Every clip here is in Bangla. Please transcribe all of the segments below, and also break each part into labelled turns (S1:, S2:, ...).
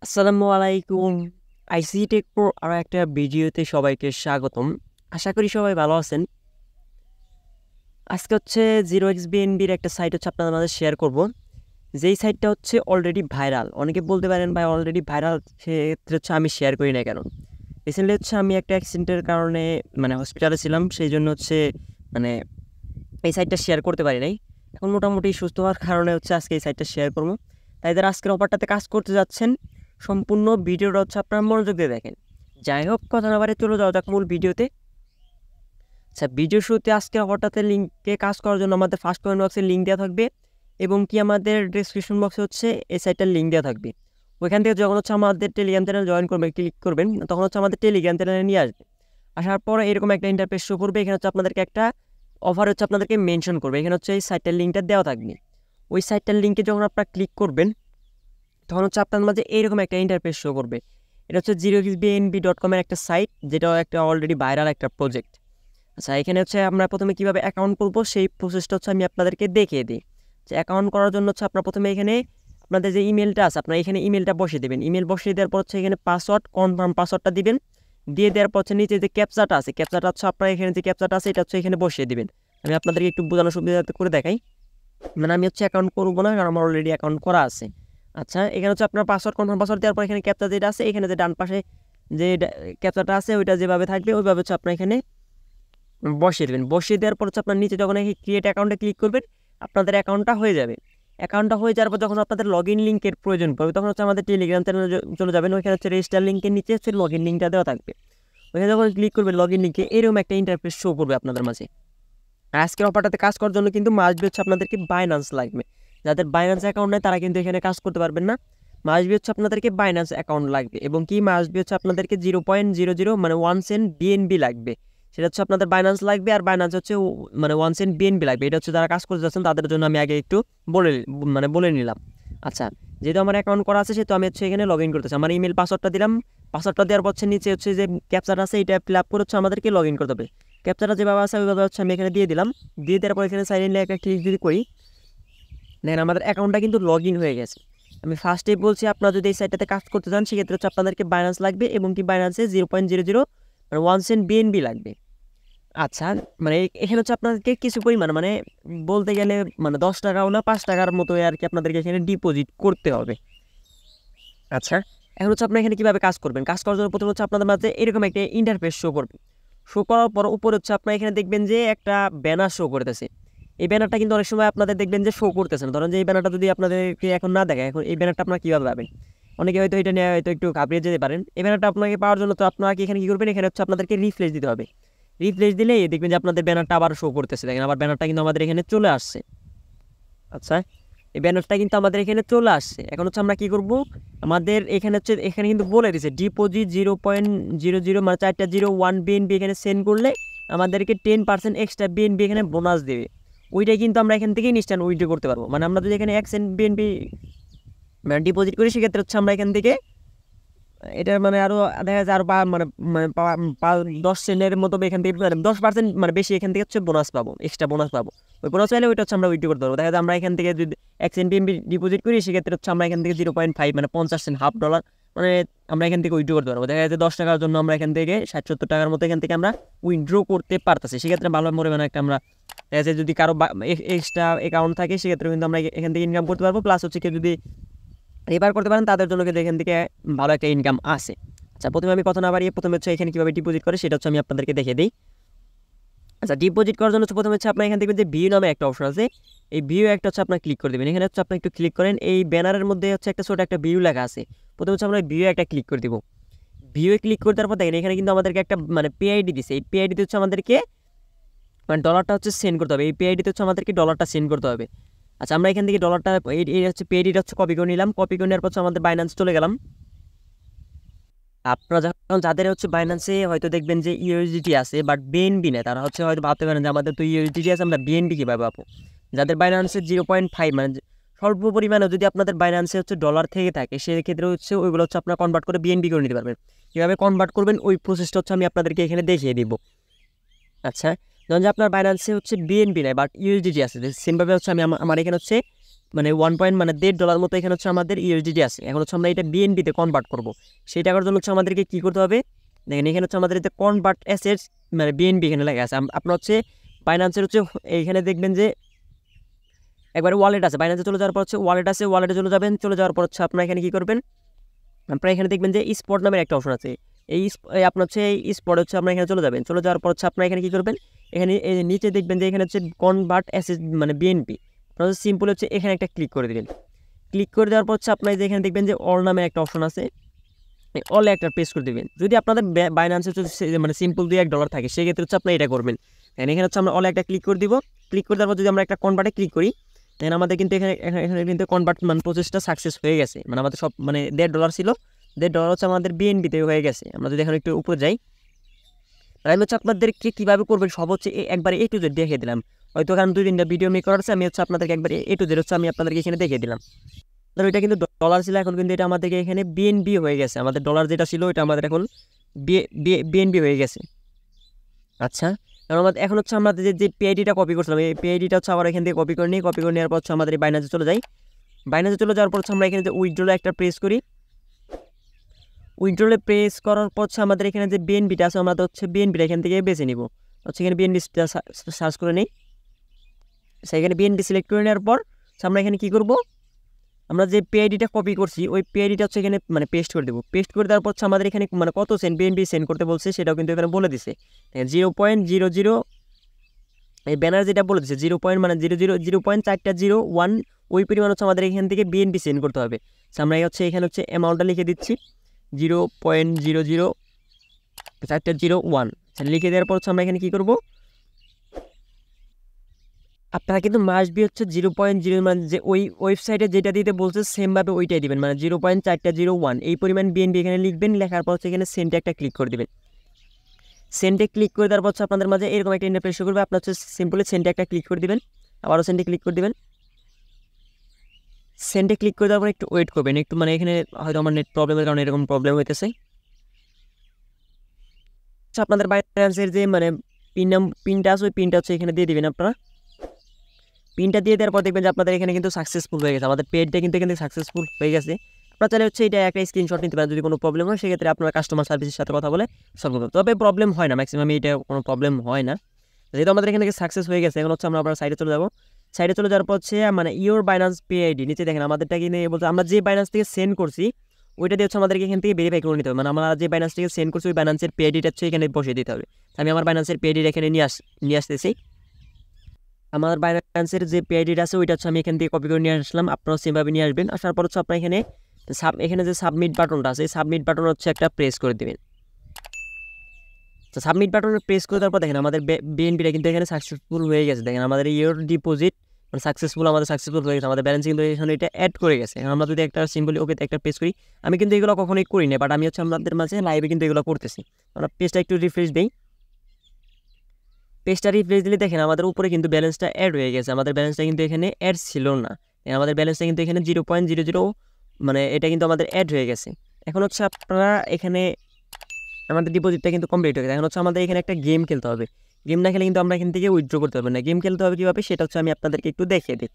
S1: আসসালামু আলাইকুম। আইসিটি টেক প্রো আরও একটা ভিডিওতে সবাইকে স্বাগতম। আশা করি সবাই ভালো আছেন। আজকে হচ্ছে 0xBNB-র একটা সাইট হচ্ছে আপনাদের মাঝে শেয়ার করব। যেই সাইটটা হচ্ছে অলরেডি ভাইরাল। অনেকে বলতে পারেন ভাই অলরেডি ভাইরাল সেক্ষেত্রে হচ্ছে আমি শেয়ার করি না কেন? রিসেন্টলি হচ্ছে আমি একটা অ্যাক্সিডেন্টের কারণে হসপিটালে ছিলাম। সেই জন্য হচ্ছে মানে এই সাইটটা শেয়ার করতে পারি নাই। এখন মোটামুটি সুস্থ হওয়ার কারণে হচ্ছে আজকে এই সাইটটা শেয়ার করব। তাই যারা আজকের অফারটাতে কাজ করতে যাচ্ছেন সম্পূর্ণ ভিডিওটা হচ্ছে আপনারা মনোযোগ দিয়ে দেখেন। যাই হোক, কথা না বাড়ে চলে যাওয়া যাক মূল ভিডিওতে। আচ্ছা, ভিডিও শুরুতে আজকের অফারটাতে লিঙ্কে কাজ করার জন্য আমাদের ফার্স্ট কমেন্ট বক্সে লিঙ্ক দেওয়া থাকবে এবং কি আমাদের ডিসক্রিপশন বক্সে হচ্ছে এই সাইটটার লিঙ্ক দেওয়া থাকবে। ওইখান থেকে যখন হচ্ছে আমাদের টেলিগ্রাম চ্যানেল জয়েন করবেন, ক্লিক করবেন, তখন হচ্ছে আমাদের টেলিগ্রাম চ্যানেলে নিয়ে আসবে। আসার পর এরকম একটা ইন্টারফেস শো করবে। এখানে হচ্ছে আপনাদেরকে একটা অফার হচ্ছে আপনাদেরকে মেনশন করবে। এখানে হচ্ছে এই সাইটটার লিঙ্কটা দেওয়া থাকবে। ওই সাইটটার লিঙ্কে যখন আপনারা ক্লিক করবেন তখন হচ্ছে আপনার মাঝে এইরকম একটা ইন্টারফেস শো করবে। এটা হচ্ছে 0xBNB.com-এর একটা সাইট, যেটা একটা অলরেডি ভাইরাল একটা প্রজেক্ট। আচ্ছা, এখানে হচ্ছে আমরা প্রথমে কীভাবে অ্যাকাউন্ট করবো সেই প্রসেসটা হচ্ছে আমি আপনাদেরকে দেখিয়ে দিই। যে অ্যাকাউন্ট করার জন্য হচ্ছে আপনার প্রথমে এখানে আপনাদের যে ইমেলটা আছে আপনারা এখানে ইমেলটা বসিয়ে দেবেন। ইমেল বসিয়ে দেওয়ার পর হচ্ছে এখানে পাসওয়ার্ড, কনফার্ম পাসওয়ার্ডটা দিবেন। দিয়ে দেওয়ার পর হচ্ছে নিচে যে ক্যাপচাটা আছে, ক্যাপচাটা হচ্ছে আপনার এখানে যে ক্যাপচাটা আছে এটা হচ্ছে এখানে বসিয়ে দিবেন। আমি আপনাদেরকে একটু বোঝানোর সুবিধা করে দেখাই। আমি হচ্ছে অ্যাকাউন্ট করবো না, কারণ আমার অলরেডি অ্যাকাউন্ট করা আছে। আচ্ছা, এখানে হচ্ছে আপনার পাসওয়ার্ড, কনফার্ম পাসওয়ার্ড দেওয়ার পর এখানে ক্যাপচা যেটা আছে, এখানে যে ডান পাশে যে ক্যাপচাটা আছে ওইটা যেভাবে থাকবে ওইভাবে হচ্ছে আপনার এখানে বসিয়ে দেবেন। বসিয়ে দেওয়ার পর হচ্ছে আপনার নিচে যখন এই ক্রিয়েট অ্যাকাউন্টে ক্লিক করবেন আপনাদের অ্যাকাউন্টটা হয়ে যাবে। অ্যাকাউন্টটা হয়ে যাওয়ার পর যখন আপনাদের লগ ইন লিঙ্কের প্রয়োজন পড়বে তখন হচ্ছে আমাদের টেলিগ্রাম চ্যানেলে চলে যাবেন। ওইখানে হচ্ছে রেজিস্টার লিঙ্কের নিচে হচ্ছে লগ ইন লিঙ্কটা দেওয়া থাকবে। ওইখানে যখন ক্লিক করবেন লগ ইন লিঙ্কে এরকম একটা ইন্টারফেস শো করবে আপনাদের মাঝে। আজকের অফারটাতে কাজ করার জন্য কিন্তু মাস্ট বি হচ্ছে আপনাদেরকে বাইন্যান্স লাগবে। যাদের বাইন্যান্স অ্যাকাউন্ট নেই তারা কিন্তু এখানে কাজ করতে পারবেন না। মাস্ট বি হচ্ছে আপনাদেরকে বাইন্যান্স অ্যাকাউন্ট লাগবে এবং কি মাস্ট বি হচ্ছে আপনাদেরকে 0.00 1 সেন্ট বিএনবি লাগবে। সেটা হচ্ছে আপনাদের বাইন্যান্স লাগবে, আর বাইন্যান্স হচ্ছে 1 সেন্ট বিএনবি লাগবে। এটা হচ্ছে যারা কাজ করতে যাচ্ছেন তাদের জন্য আমি আগে একটু বলে নিলাম। আচ্ছা, যেহেতু আমার অ্যাকাউন্ট করা আছে সেহেতু আমি হচ্ছে এখানে লগ ইন করতেছি। আমার ইমেল পাসওয়ার্ডটা দিলাম। পাসওয়ার্ডটা দেওয়ার পর নিচে হচ্ছে যে ক্যাপচার আছে এটা ফিল আপ করে হচ্ছে আমাদেরকে লগ ইন করতে হবে। ক্যাপচারটা যেভাবে আছে ওইভাবে হচ্ছে আমি এখানে দিয়ে দিলাম। দিয়ে দেওয়ার পর এখানে সাইন ইন একটা ক্লিক যদি করি দেখেন আমাদের অ্যাকাউন্টটা কিন্তু লগ ইন হয়ে গেছে। আমি ফার্স্টেই বলছি আপনারা যদি এই সাইটটাতে কাজ করতে চান সেক্ষেত্রে হচ্ছে আপনাদেরকে বাইন্যান্স লাগবে এবং কি বাইন্যান্সে 0.00 1 সেন্ট বিএনবি লাগবে। আচ্ছা, এখানে হচ্ছে আপনাদেরকে কিছু পরিমাণ বলতে গেলে 10 টাকাও না 5 টাকার মতো আর কি আপনাদেরকে এখানে ডিপোজিট করতে হবে। আচ্ছা, এখন হচ্ছে আপনি এখানে কীভাবে কাজ করবেন? কাজ করার জন্য প্রথমে হচ্ছে আপনাদের মাঝে এরকম একটা ইন্টারফেস শো করবে। শো করার পর উপরে হচ্ছে আপনারা এখানে দেখবেন যে একটা ব্যানার শো করতেছে। এই ব্যানারটা কিন্তু অনেক সময় আপনাদের দেখবেন যে শো করতেছে না। ধরেন যে এই ব্যানারটা যদি আপনাদেরকে এখন না দেখায়, এখন এই ব্যানারটা আপনারা কীভাবে পাবেন? অনেকে হয়তো এটা নিয়ে হয়তো একটু ঘাবড়িয়ে যেতে পারেন। এই ব্যানারটা আপনাকে পাওয়ার জন্য তো আপনারা এখানে কী করবেন? এখানে হচ্ছে আপনাদেরকে রিফ্রেশ দিতে হবে। রিফ্রেশ দিলেই দেখবেন যে আপনাদের ব্যানারটা আবার শো করতেছে। দেখেন আবার ব্যানারটা কিন্তু আমাদের এখানে চলে আসছে। আচ্ছা, এই ব্যানারটা কিন্তু আমাদের এখানে চলে আসছে। এখন হচ্ছে আমরা কী করব? আমাদের এখানে কিন্তু বলে দিয়েছে ডিপোজিট 0.00 4টা 01 বিএনবি এখানে সেন্ড করলে আমাদেরকে 10% এক্সট্রা বিএনবি এখানে বোনাস দেবে। ওইটাই কিন্তু আমরা এখান থেকে ইনস্ট্যান্ট উইথড্র করতে পারবো। আমরা যদি এখানে 1 সেন্ট বিএনবি ডিপোজিট করি সেক্ষেত্রে হচ্ছে আমরা এখান থেকে এটা আরও দেখা যায় আরও 10 সেন্টের মতো এখান থেকে 10% বেশি এখান থেকে হচ্ছে বোনাস পাবো, এক্সট্রা বোনাস পাবো। ওই বোনাস পাইলে ওইটা হচ্ছে আমরা উইথড্র করতে পারবো। দেখা যায় আমরা এখান থেকে যদি 1 সেন্ট বিএনবি ডিপোজিট করি সেক্ষেত্রে হচ্ছে আমরা এখান থেকে 0.5 50 সেন্ট $1/2 আমরা এখান থেকে উইথড্র করতে পারবো। দেখা যায় 10 টাকার জন্য আমরা এখান থেকে 60-70 টাকার মতো এখান থেকে আমরা উইথড্র করতে পারতেছি। সেক্ষেত্রে ভালো পরিমাণে একটা আমরা দেখা যায় যদি কারো এক্সট্রা অ্যাকাউন্ট থাকে সেক্ষেত্রে কিন্তু আমরা এখান থেকে ইনকাম করতে পারবো। প্লাস হচ্ছে কেউ যদি রেফার করতে পারেন তাদের জন্য কিন্তু এখান থেকে ভালো একটা ইনকাম আসে। আচ্ছা, প্রথমে আমি কথা না বাড়িয়ে প্রথমে হচ্ছে এখানে কীভাবে ডিপোজিট করে সেটা হচ্ছে আমি আপনাদেরকে দেখিয়ে দিই। আচ্ছা, ডিপোজিট করার জন্য প্রথমে হচ্ছে আপনার এখান থেকে যে ভিউ নামে একটা অপশন আছে, এই ভিউ একটা হচ্ছে আপনার ক্লিক করে দেবেন। এখানে হচ্ছে আপনি একটু ক্লিক করেন, এই ব্যানারের মধ্যে হচ্ছে একটা ছোটো একটা ভিউ লেখা আছে। প্রথমে হচ্ছে আমরা ভিউ একটা ক্লিক করে দেবো। ভিউ ক্লিক করে দেওয়ার পর দেখেন এখানে কিন্তু আমাদেরকে একটা পেআইডি দিচ্ছে। এই পেআইডিতে হচ্ছে আমাদেরকে ডলারটা হচ্ছে সেন্ড করতে হবে। এই পেআইডিতে হচ্ছে আমাদেরকে ডলারটা সেন্ড করতে হবে। আচ্ছা, আমরা এখান থেকে ডলারটা এই হচ্ছে পেআইডিটা হচ্ছে কপি করে নিলাম। কপি করে নেওয়ার পর আমাদের বাইন্যান্স চলে গেলাম। আপনারা যখন যাদের হচ্ছে বাইন্যান্সে হয়তো দেখবেন যে ইউএসডিটি আছে বাট বিএনবি নেই, তারা হচ্ছে হয়তো ভাবতে পারেন যে আমাদের তো ইউএসডিটি আছে, আমরা বিএনবি কীভাবে পাবো? যাদের বাইন্যান্সে 0.5 স্বল্প পরিমাণে যদি আপনাদের বাইন্যান্সে হচ্ছে ডলার থেকে থাকে সেক্ষেত্রে হচ্ছে ওইগুলো হচ্ছে আপনারা কনভার্ট করে বিএনবি করে নিতে পারবেন। কীভাবে কনভার্ট করবেন ওই প্রসেসটা হচ্ছে আমি আপনাদেরকে এখানে দেখিয়ে দিব। আচ্ছা, ধরুন যে আপনার বাইন্যান্সে হচ্ছে বিএনবি নেই বাট ইউএসডিটি আছে, সেমভাবে হচ্ছে আমি আমার এখানে হচ্ছে মানে 1 পয়েন্ট মানে $1.5 মতো এখানে হচ্ছে আমাদের ইউএসডিটি আছে। এখন হচ্ছে আমরা এটা বিএনপিতে কনভার্ট করব। সেই টাকার জন্য হচ্ছে আমাদেরকে কী করতে হবে, দেখেন এখানে হচ্ছে আমাদের যে কনভার্ট অ্যাসেটস মানে বিএনপি এখানে লেখা আছে। আপনার হচ্ছে বাইন্যান্সের হচ্ছে এইখানে দেখবেন যে একবারে ওয়ালেট আছে, বাইন্যান্সে চলে যাওয়ার পর হচ্ছে ওয়ালেট আছে, ওয়ালেটে চলে যাবেন, চলে যাওয়ার পর হচ্ছে আপনার এখানে কী করবেন, আপনারা এখানে দেখবেন যে স্পট নামের একটা অপশন আছে। আপনার হচ্ছে এই স্পট হচ্ছে আপনার এখানে চলে যাবেন, চলে যাওয়ার পর হচ্ছে আপনার এখানে কী করবেন, এখানে এই নিচে দেখবেন যে এখানে হচ্ছে কনভার্ট অ্যাসেট মানে বিএনপি, আপনার সিম্পল হচ্ছে এখানে একটা ক্লিক করে দেবেন। ক্লিক করে দেওয়ার পর হচ্ছে আপনার যে এখানে দেখবেন যে অল নামের একটা অপশন আছে, অলে একটা প্রেস করে দেবেন। যদি আপনাদের বাইন্যান্সে মানে সিম্পল $1 থাকে সেক্ষেত্রে হচ্ছে আপনি এটা করবেন। এখানে হচ্ছে আমরা অলে একটা ক্লিক করে দিব। ক্লিক করে দেওয়ার পর যদি আমরা একটা কনভার্টে ক্লিক করি, দেন আমাদের কিন্তু এখানে কিন্তু কনভার্ট মানে প্রসেসটা সাকসেস হয়ে গেছে। মানে আমাদের সব মানে $1.5 ছিল, $1.5 হচ্ছে আমাদের বিএনপিতে হয়ে গেছে। আমরা যদি এখানে একটু উপরে যাই, আর আমি হচ্ছে আপনাদেরকে কীভাবে করবেন সব হচ্ছে একবারে A to Z দেখিয়ে দিলাম। হয়তো কারণ 2-3টা ভিডিও মেক করার আছে, আমি হচ্ছে আপনাদেরকে একবারে A to Z হচ্ছে আমি আপনাদেরকে এখানে দেখিয়ে দিলাম। ধরো এটা কিন্তু ডলার ছিল, এখন কিন্তু এটা আমাদেরকে এখানে বিএনবি হয়ে গেছে। আমাদের ডলার যেটা ছিল এটা আমাদের এখন বিএনবি হয়ে গেছে। আচ্ছা, কারণ আমাদের এখন হচ্ছে আমরা যে পিআইডিটা কপি করছিলাম, এই পিআইডিটা হচ্ছে আবার এখান থেকে কপি করে নেওয়ার পর হচ্ছে আমাদের এই বাইন্যান্সে চলে যাই। বাইন্যান্সে চলে যাওয়ার পর হচ্ছে আমরা এখানে যে উইথড্রলে একটা প্রেস করি। উইথড্রলে প্রেস করার পর হচ্ছে আমাদের এখানে যে বিএনবিটা আছে, আমরা তো হচ্ছে বিএনবিটা এখান থেকে বেছে নিব। হচ্ছে এখানে বিএনবিটা সার্চ করে নিই। সেখানে বিএনবি সিলেক্ট করে নেওয়ার পর আমরা এখানে কী করব, আমরা যে পিআইডিটা কপি করছি ওই পিআইডিটা হচ্ছে এখানে মানে পেস্ট করে দেবো। পেস্ট করে দেওয়ার পর হচ্ছে আমাদের এখানে মানে কত সেন্ট বিএনবি সেন্ড করতে বলছে সেটাও কিন্তু এখানে বলে দিছে। 0.00 এই ব্যানার যেটা বলে দিচ্ছে 0.0.401 ওই পরিমাণ হচ্ছে আমাদের এখান থেকে বিএনবি সেন্ড করতে হবে। আমরা হচ্ছে এখানে হচ্ছে অ্যামাউন্টটা লিখে দিচ্ছি 0.00401 লিখে দেওয়ার পর হচ্ছে আমরা এখানে কী করবো, আপনারা কিন্তু মাসবি হচ্ছে 0.0 মানে যে ওই ওয়েবসাইটে যেটা দিতে বলছে সেমভাবে ওইটাই দিবেন, মানে 0.401 এই পরিমাণ বিএনবি এখানে লিখবেন। লেখার পর হচ্ছে এখানে সেন্টে একটা ক্লিক করে দেবেন। সেন্টে ক্লিক করে দেওয়ার পর হচ্ছে আপনাদের মাঝে এরকম একটা ইন্টারফেস শো করবে। আপনার হচ্ছে সিম্পলি সেন্টে একটা ক্লিক করে দেবেন, আবারও সেন্টে ক্লিক করে দেবেন। সেন্টে ক্লিক করে দেওয়ার পর একটু ওয়েট করবেন, একটু মানে এখানে হয়তো আমার নেট প্রবলেমের কারণে এরকম প্রবলেম হইতেছে। আপনাদের বাইন্যান্সের যে মানে পিনটা আছে ওই পিনটা হচ্ছে এখানে দিয়ে দিবেন। আপনারা পিনটা দিয়ে দেওয়ার পর দেখবেন যে আপনাদের এখানে কিন্তু সাকসেসফুল হয়ে গেছে, আমাদের পেজটা কিন্তু এখানে সাকসেসফুল হয়ে গেছে। আপনারা চাইলে হচ্ছে এটা একটা স্ক্রিনশট নিতে পারেন, যদি কোনো প্রবলেম হয় সেক্ষেত্রে আপনার কাস্টমার সার্ভিসের সাথে কথা বলে সলভ করতে। তবে প্রবলেম হয় না, ম্যাক্সিমাম এটা কোনো প্রবলেম হয় না। যেহেতু আমাদের এখান থেকে সাকসেস হয়ে গেছে, এখন হচ্ছে আমরা আবার সাইডে চলে যাবো। সাইডে চলে যাওয়ার পর হচ্ছে মানে ইওর বাইন্যান্স পিআইডি নিচে দেখেন আমাদেরটা কিনে বলতে আমরা যে বাইন্যান্স থেকে সেন্ড করছি ওইটা দিয়ে হচ্ছে আমাদেরকে এখান থেকে ভেরিফাই করে নিতে হবে। মানে আমরা যে বাইন্যান্স থেকে সেন্ড করছি ওই বাইন্যান্সের পিআইডিটা হচ্ছে এখানে বসিয়ে দিতে হবে। আমি আমার বাইন্যান্সের পিআইডিটা এখানে নিয়ে আসতেছি। আমার বাইন্যান্সের যে পিআইডিটা আছে ওইটা হচ্ছে আমি এখান থেকে কপি করে নিয়ে আসলাম। আপনারা সেমভাবে নিয়ে আসবেন। আসার পর হচ্ছে আপনার এখানে যে সাবমিট বাটনটা আছে এই সাবমিট বাটন হচ্ছে একটা প্রেস করে দেবেন। তো সাবমিট বাটনে প্রেস করে দেওয়ার পর দেখেন আমাদের বিএনপিটা কিন্তু এখানে সাকসেসফুল হয়ে গেছে। দেখেন আমাদের ইওর ডিপোজিট মানে সাকসেসফুল হয়ে গেছে, আমাদের ব্যালেন্স কিন্তু এখানে এটা অ্যাড করে গেছে। এখন আমরা যদি একটা সিম্পলি ওকে একটা প্রেস করি, আমি কিন্তু এগুলো কখনোই করি না, বাট আমি হচ্ছে আমাদের মাঝে লাইভে কিন্তু এগুলো করতেছি। আমরা পেজটা একটু রিফ্রেশ দিই। পেজটা রিফ্রেশ দিলে দেখেন আমাদের উপরে কিন্তু ব্যালেন্সটা অ্যাড হয়ে গেছে। আমাদের ব্যালেন্সটা কিন্তু এখানে অ্যাড ছিল না, আমাদের ব্যালেন্সটা কিন্তু এখানে 0.00 মানে এটা কিন্তু আমাদের অ্যাড হয়ে গেছে। এখন হচ্ছে আপনারা এখানে আমাদের ডিপোজিটটা কিন্তু কমপ্লিট হয়ে গেছে। এখন হচ্ছে আমাদের এখানে একটা গেম খেলতে হবে। গেম না খেলে কিন্তু আমরা এখান থেকে উইথড্র করতে পারবো না। গেম খেলতে হবে কীভাবে সেটা হচ্ছে আমি আপনাদেরকে একটু দেখিয়ে দিই।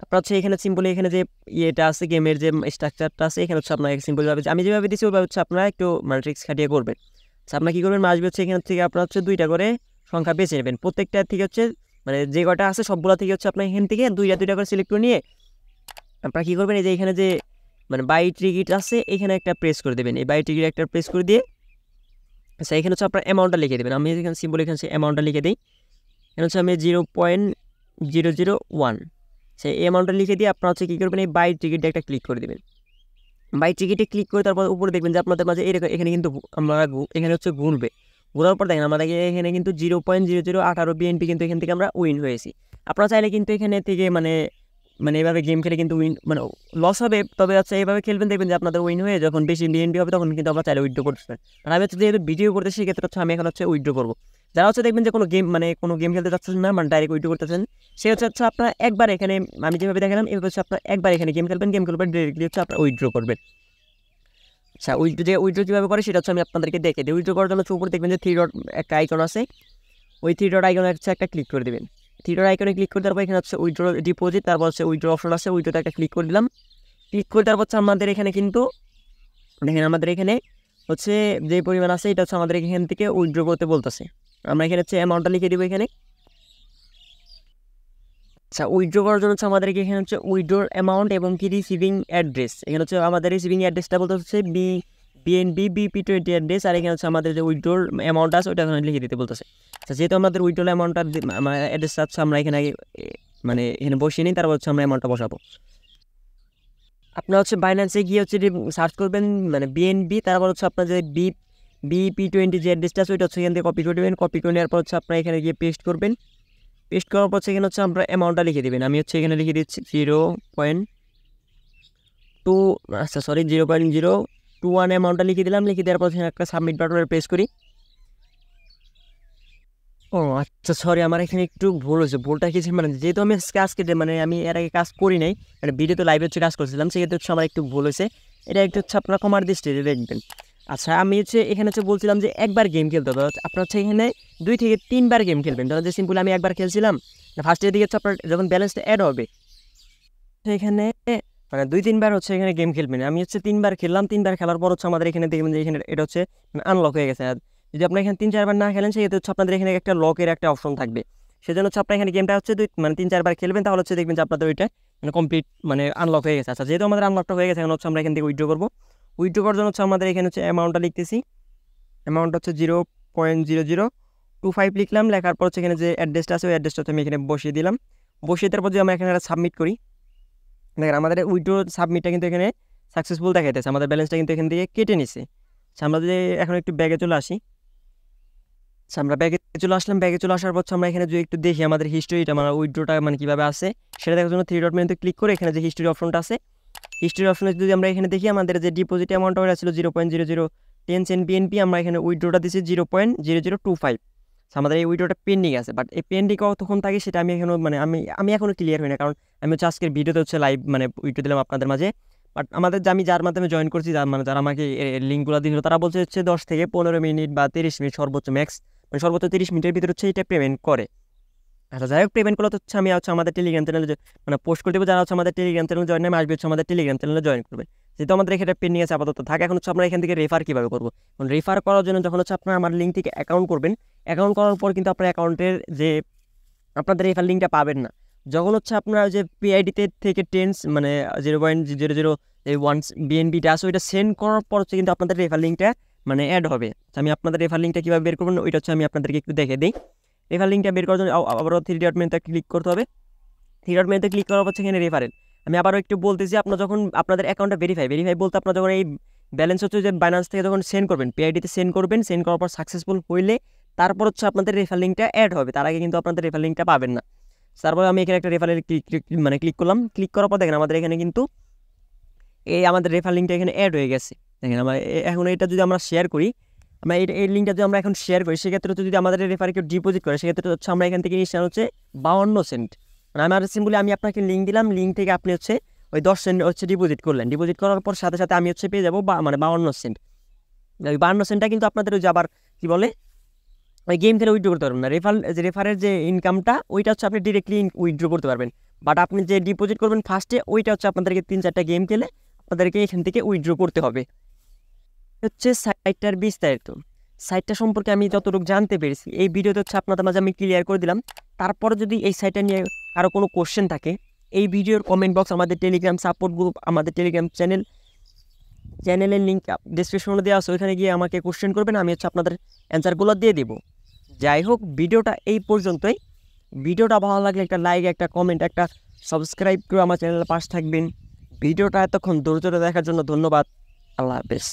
S1: আপনার হচ্ছে এখানে সিম্পলি এখানে যে ইয়েটা আছে গেমের যে স্ট্রাকচারটা আছে এখানে হচ্ছে আপনার সিম্পলভাবে আমি যেভাবে দিচ্ছি ওইভাবে হচ্ছে আপনারা একটু মানে ট্রিক্স খাটিয়ে করবেন। আচ্ছা, আপনার কী করবেন, আসবে হচ্ছে এখান থেকে আপনার হচ্ছে 2টা করে সংখ্যা বেছে নেবেন। প্রত্যেকটা থেকে হচ্ছে মানে যে কটা আছে সবগুলো থেকে হচ্ছে আপনার এখান থেকে 2টা করে সিলেক্ট করে নিয়ে আপনারা কী করবেন, এই যে এখানে যে মানে বাই টিকিট আছে এখানে একটা প্রেস করে দেবেন। এই বাই টিকিট একটা প্রেস করে দিয়ে আচ্ছা এখানে হচ্ছে আপনার অ্যামাউন্টটা লিখে দেবেন। আমি এখানে সিম্পল এখানে অ্যামাউন্টটা লিখে দিই। এখানে হচ্ছে আমি 0.001 সেই অ্যামাউন্টটা লিখে দিয়ে আপনারা হচ্ছে কী করবেন, এই বাই টিকিটটা একটা ক্লিক করে দেবেন। বাই টিকিটে ক্লিক করে তারপর উপরে দেখবেন যে আপনাদের মাঝে এরকম এখানে কিন্তু আমরা এখানে হচ্ছে ঘুরবে। ঘোরার পর দেখেন আমাদের এখানে কিন্তু 0.0018 বিএনপি কিন্তু এখান থেকে আমরা উইন হয়েছি। আপনারা চাইলে কিন্তু এখানে থেকে মানে এভাবে গেম খেলে কিন্তু উইন মানে লস হবে, তবে হচ্ছে এইভাবে খেলবেন দেখবেন যে আপনাদের উইন হয়ে যখন বেশি বিএনপি হবে তখন কিন্তু আমরা চাইলে উইথড্র করতে পারেন। আর আমি হচ্ছে যেহেতু ভিডিও করতে সেক্ষেত্রে হচ্ছে আমি এখন হচ্ছে উইথড্র করবো। যারা হচ্ছে দেখবেন যে কোনো গেম খেলতে চাচ্ছেন না, মানে ডাইরেক্ট উইথড্র করতেছেন, সে হচ্ছে আপনার একবার এখানে আমি যেভাবে দেখালাম এভাবে হচ্ছে আপনার একবার এখানে গেম খেলবেন ডাইরেক্টলি হচ্ছে আপনার উইথড্র করবেন। আচ্ছা, উইথড্র কীভাবে করে সেটা হচ্ছে আমি আপনাদেরকে দেখে দিই। উইথড্র করার জন্য উপরে দেখবেন যে 3 ডট একটা আইকন আছে, ওই 3 ডট আইকনে হচ্ছে একটা ক্লিক করে দেবেন। থ্রি ডট আইকনে ক্লিক করে তারপর এখানে হচ্ছে উইথড্র ডিপোজিট, তারপর হচ্ছে উইথড্র অপশন আছে, উইথড্রোতে একটা ক্লিক করে দিলাম। ক্লিক করে তারপর হচ্ছে আমাদের এখানে কিন্তু দেখেন আমাদের এখানে হচ্ছে যে পরিমাণ আছে এটা হচ্ছে আমাদের এখান থেকে উইথড্র করতে বলতেছে। আমরা এখানে হচ্ছে অ্যামাউন্টটা লিখে দিব এখানে। আচ্ছা, উইথড্র করার জন্য হচ্ছে আমাদেরকে এখানে হচ্ছে উইথড্রোর অ্যামাউন্ট এবং কি রিসিভিং অ্যাড্রেস, এখানে হচ্ছে আমাদের রিসিভিং অ্যাড্রেসটা বলতে হচ্ছে BNB BP20 অ্যাড্রেস, আর এখানে হচ্ছে আমাদের যে উইথড্রোর অ্যামাউন্ট আছে ওটা এখানে লিখে দিতে বলতেছে। আচ্ছা, যেহেতু আমাদের উইথড্রোর অ্যামাউন্টটা অ্যাড্রেসটা হচ্ছে আমরা এখানে মানে এখানে বসিয়ে নিই, তারপর হচ্ছে আমরা অ্যামাউন্টটা বসাবো। আপনার হচ্ছে বাইন্যান্সে গিয়ে হচ্ছে সার্চ করবেন মানে BNB, তারপর হচ্ছে আপনার যে BP20 যে অ্যাড্রেসটা আছে ওইটা হচ্ছে এখান থেকে কপি করে দেবেন। কপি করে নেওয়ার পর হচ্ছে আপনার এখানে গিয়ে পেস্ট করবেন। পেস্ট করার পর এখানে হচ্ছে আমরা অ্যামাউন্টটা লিখে দেবেন। আমি হচ্ছে এখানে লিখে দিচ্ছি 0.2, আচ্ছা সরি 0.021 অ্যামাউন্টটা লিখে দিলাম। লিখে দেওয়ার পর একটা সাবমিট বাটনে প্রেস করি। ও আচ্ছা, সরি আমার এখানে একটু ভুল হয়েছে। ভুলটা কি মানে যেহেতু আমি আজকে মানে আমি এর আগে কাজ করি নাই, মানে ভিডিওতে লাইভে হচ্ছে কাজ করছিলাম, সেক্ষেত্রে হচ্ছে আমার একটু ভুল হয়েছে। এটা একটু হচ্ছে আপনার ক্ষমার দৃষ্টিতে দেখবেন। আচ্ছা, আমি হচ্ছে এখানে হচ্ছে বলছিলাম যে একবার গেম খেলতে হবে, আপনার হচ্ছে এখানে 2 থেকে 3 বার গেম খেলবেন। ধরো যে সিম্পল আমি একবার খেলছিলাম, ফার্স্টের দিকে হচ্ছে আপনার যখন ব্যালেন্সটা অ্যাড হবে এখানে মানে 2-3 বার হচ্ছে এখানে গেম খেলবেন। আমি হচ্ছে 3 বার খেললাম। 3 বার খেলার পর হচ্ছে আমাদের এখানে দেখবেন যে এখানে এটা হচ্ছে আনলক হয়ে গেছে। আর যদি আপনার এখানে 3-4 বার না খেলেন সেক্ষেত্রে হচ্ছে আপনাদের এখানে একটা লকের একটা অপশন থাকবে। সেজন্য হচ্ছে আপনার এখানে গেমটা হচ্ছে 3-4 বার খেলবেন, তাহলে হচ্ছে দেখবেন যে আপনাদের ওইটা মানে কমপ্লিট মানে আনলক হয়ে গেছে। আচ্ছা, যেহেতু আমাদের আনলকটা হয়ে গেছে এখন হচ্ছে আমরা এখান থেকে উইথড্র করবো। উইথড্র করার জন্য হচ্ছে আমাদের এখানে হচ্ছে অ্যামাউন্টটা লিখতেছি। অ্যামাউন্ট হচ্ছে 0.0025 লিখলাম। লেখার পর হচ্ছে এখানে যে অ্যাড্রেসটা আছে ওই অ্যাড্রেসটা হচ্ছে আমি এখানে বসিয়ে দিলাম। বসিয়ে দেওয়ার পর যদি আমরা এখানে সাবমিট করি, দেখেন আমাদের উইথড্র সাবমিটটা কিন্তু এখানে সাকসেসফুল দেখাইতেছে, আমাদের ব্যালেন্সটা কিন্তু এখান থেকে কেটে নিছে। আচ্ছা, আমরা যদি এখন একটু ব্যাগে চলে আসি। আচ্ছা, আমরা ব্যাগে চলে আসলাম। ব্যাগে চলে আসার পর আমরা এখানে যদি একটু দেখি আমাদের হিস্ট্রিটা মানে উইথড্রটা মানে কীভাবে আসে সেটা দেখার জন্য 3 ডট মেনুতে ক্লিক করে এখানে যে হিস্ট্রি অপশনটা আছে, হিস্ট্রি অপশনে যদি আমরা এখানে দেখি আমাদের যে ডিপোজিট অ্যামাউন্টটা ওটা ছিল 0.0010 সেন্ট BNB, আমরা এখানে উইথড্রটা দিচ্ছি 0.0025। আমাদের এই উইথড্রটা পেন্ডিং আছে, বাট এই পেন্ডিং কতক্ষণ থাকে সেটা আমি এখনও মানে আমি এখনও ক্লিয়ার হই না, কারণ আমি হচ্ছে আজকের ভিডিওতে হচ্ছে লাইভ মানে উইথড্র দিলাম আপনাদের মাঝে। বাট আমাদের যে আমি যার মাধ্যমে জয়েন করছি, যার মানে যারা আমাকে লিঙ্কগুলো দিল তারা বলছে হচ্ছে 10 থেকে 15 মিনিট বা 30 মিনিট সর্বোচ্চ ম্যাক্স, মানে সর্বোচ্চ 30 মিনিটের ভিতরে হচ্ছে এটা পেমেন্ট করে। আচ্ছা, যাই হোক পেমেন্ট করলে হচ্ছে আমি হচ্ছে আমাদের টেলিগ্রাম চ্যানেলে মানে পোস্ট করে দেবো। যারা হচ্ছে আমাদের টেলিগ্রাম চ্যানেলে জয়েন নামে আসবে হচ্ছে আমাদের টেলিগ্রাম চ্যানেলে জয়েন করবে। যেহেতু আমাদের এখানে পেন্ডিং আছে আপাতত থাকে, এখন হচ্ছে আমরা এখান থেকে রেফার কীভাবে করবো। এখন রেফার করার জন্য যখন হচ্ছে আপনার আমার লিঙ্ক থেকে অ্যাকাউন্ট করবেন, অ্যাকাউন্ট করার পর কিন্তু আপনার অ্যাকাউন্টের যে আপনাদের রেফার লিঙ্কটা পাবেন না। যখন হচ্ছে আপনার যে PID থেকে মানে 0.0001 BNBটা আছে ওইটা সেন্ড করার পর হচ্ছে কিন্তু আপনাদের রেফার লিঙ্কটা মানে অ্যাড হবে। আমি আপনাদের রেফার লিঙ্কটা কীভাবে বের করবেন ওইটা হচ্ছে আমি আপনাদেরকে একটু দেখে দিই। রেফার লিঙ্কটা বের করার জন্য আবারও 3 ডট মেনুতে ক্লিক করতে হবে। 3 ডট মেনুতে ক্লিক করার পর এখানে রেফারেল। আমি আবারও একটু বলতেছি, আপনার যখন আপনাদের অ্যাকাউন্টটা ভেরিফাই বলতে আপনার যখন এই ব্যালেন্স হচ্ছে যে বাইন্যান্স থেকে যখন সেন্ড করবেন PID-তে সেন্ড করবেন, সেন্ড করার পর সাকসেসফুল হইলে তারপর হচ্ছে আপনাদের রেফার লিঙ্কটা অ্যাড হবে। তার আগে কিন্তু আপনাদের রেফার লিঙ্কটা পাবেন না। তারপর আমি এখানে একটা রেফারেল ক্লিক করলাম। ক্লিক করার পর দেখেন আমাদের এখানে কিন্তু এই আমাদের রেফার লিঙ্কটা এখানে অ্যাড হয়ে গেছে। দেখেন আমরা এখন এটা যদি আমরা শেয়ার করি, আমরা এই লিঙ্কটা যদি আমরা এখন শেয়ার করি সেক্ষেত্রে হচ্ছে যদি আমাদের রেফারে কেউ ডিপোজিট করে সেক্ষেত্রে হচ্ছে আমরা এখান থেকে নিশ্চয় হচ্ছে 52 সেন্ট। মানে আমার সিম্পলি আমি আপনাকে লিঙ্ক দিলাম, লিঙ্ক থেকে আপনি হচ্ছে ওই 10 সেন্ট হচ্ছে ডিপোজিট করলেন। ডিপোজিট করার পর সাথে সাথে আমি হচ্ছে পেয়ে যাবো মানে 52 সেন্ট। ওই 52 সেন্টটা কিন্তু আপনাদের ওই যে আবার কী বলে ওই গেম থেকে উইথড্র করতে পারবেন না। রেফারের যে ইনকামটা ওইটা হচ্ছে আপনি ডিরেক্টলি উইথড্র করতে পারবেন, বাট আপনি যে ডিপোজিট করবেন ফার্স্টে ওইটা হচ্ছে আপনাদেরকে 3-4টা গেম খেলে আপনাদেরকে এখান থেকে উইথড্র করতে হবে। হচ্ছে সাইটটার বিস্তারিত, সাইটটা সম্পর্কে আমি যতটুকু জানতে পেরেছি এই ভিডিওতে হচ্ছে আপনাদের মাঝে আমি ক্লিয়ার করে দিলাম। তারপরে যদি এই সাইটটা নিয়ে আরও কোনো কোশ্চেন থাকে এই ভিডিওর কমেন্ট বক্স, আমাদের টেলিগ্রাম সাপোর্ট গ্রুপ, আমাদের টেলিগ্রাম চ্যানেলের লিঙ্ক ডিসক্রিপশনে দেওয়া আছে, ওইখানে গিয়ে আমাকে কোশ্চেন করবেন, আমি হচ্ছে আপনাদের অ্যান্সারগুলো দিয়ে দেবো। যাই হোক ভিডিওটা এই পর্যন্তই। ভিডিওটা ভালো লাগলে একটা লাইক, একটা কমেন্ট, একটা সাবস্ক্রাইব করে আমার চ্যানেলের পাশে থাকবেন। ভিডিওটা এতক্ষণ ধৈর্য ধরে দেখার জন্য ধন্যবাদ। আল্লাহ হাফেজ।